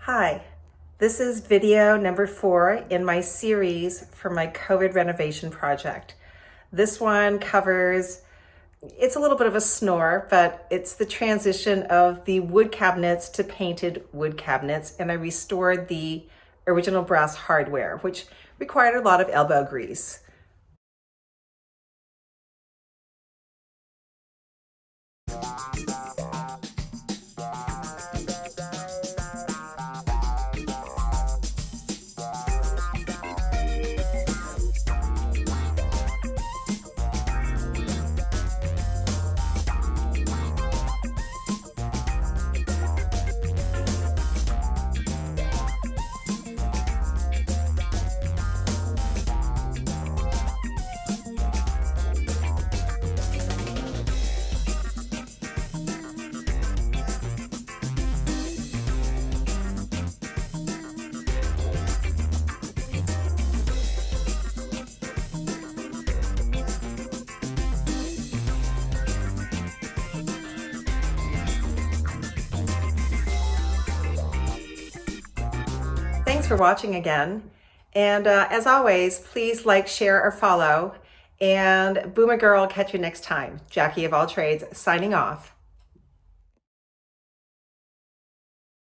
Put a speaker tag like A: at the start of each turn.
A: Hi, this is video number 4 in my series for my COVID renovation project. This one covers, it's a little bit of a snore, but it's the transition of the wood cabinets to painted wood cabinets, and I restored the original brass hardware, which required a lot of elbow grease. Thanks for watching again. And as always, please like, share, or follow. And Boomergurl, catch you next time. Jackie of all trades, signing off.